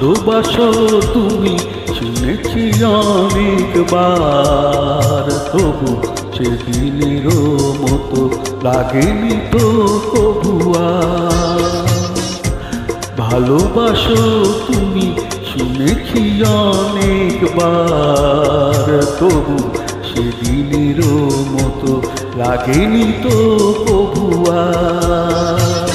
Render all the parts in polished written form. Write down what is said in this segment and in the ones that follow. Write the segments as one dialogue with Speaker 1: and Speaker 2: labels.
Speaker 1: ভালোবাসো তুমি শুনেছি অনেকবার, তবু সেদিনেরও মতো লাগেনি তো কবু আর। ভালোবাসো তুমি শুনেছি অনেকবার, তবু সেদিনেরও মতো লাগেনি তো কবু আর।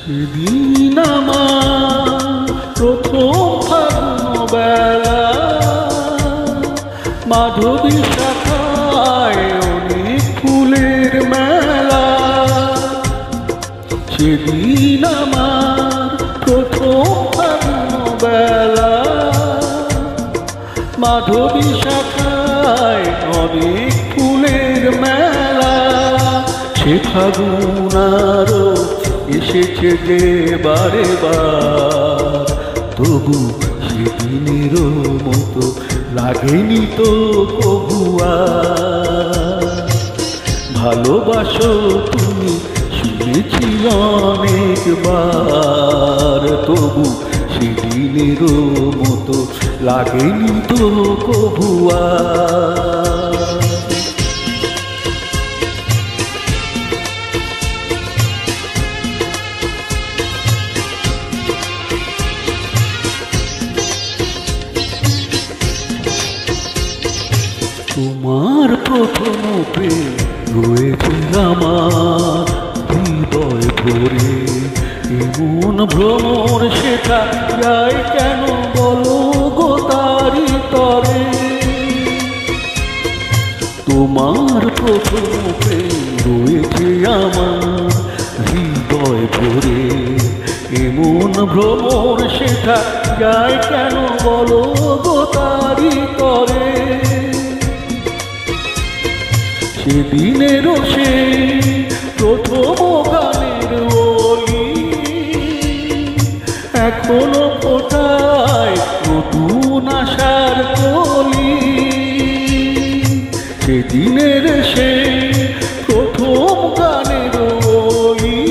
Speaker 1: সেদিন আমার প্রথম ফাগুন বেলা, মাধবী শাখায় অনেক ফুলের মেলা। সেদিন আমার প্রথম ফাগুন বেলা, মাধবী শাখায় অনেক ফুলের মেলা। সে ফাগুন আরো এসেছে যে বারে বার, তবু সেদিনেরও মতো লাগেনি তো কবু আর। ভালোবাসো তুমি শুনেছি অনেকবার, তবু সেদিনেরও মতো লাগেনি তো কবু আর। তোমার প্রথম প্রেম রয়েছে আমার হৃদয় ভরে, এমন ভ্রমর সেটা যায় কেন বলো গো তারি তরে। তোমার প্রথম প্রেম রয়েছে আমার হৃদয় ভরে, এমন ভ্রমর সেটা যায় কেন বলো গো তারি তরে। সেদিনেরও সে প্রথম গানের ওলি এখনো ফোটায় নতুন আশার কলি। সেদিনের সে প্রথম গানের ওলি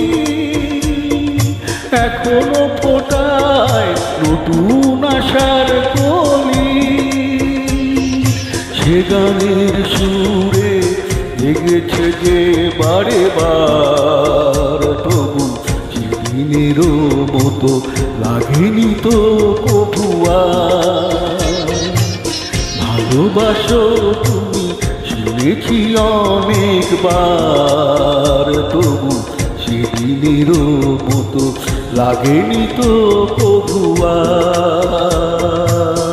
Speaker 1: এখনো ফোটায় নতুন আশার কলি। সে গানের সুরে জেগেছে যে বারে বার, তবু সেদিনেরও মতো লাগেনি তো কবু আর। ভালোবাসো তুমি শুনেছি অনেকবার, তবু সেদিনেরও মতো লাগেনি তো কবু আর।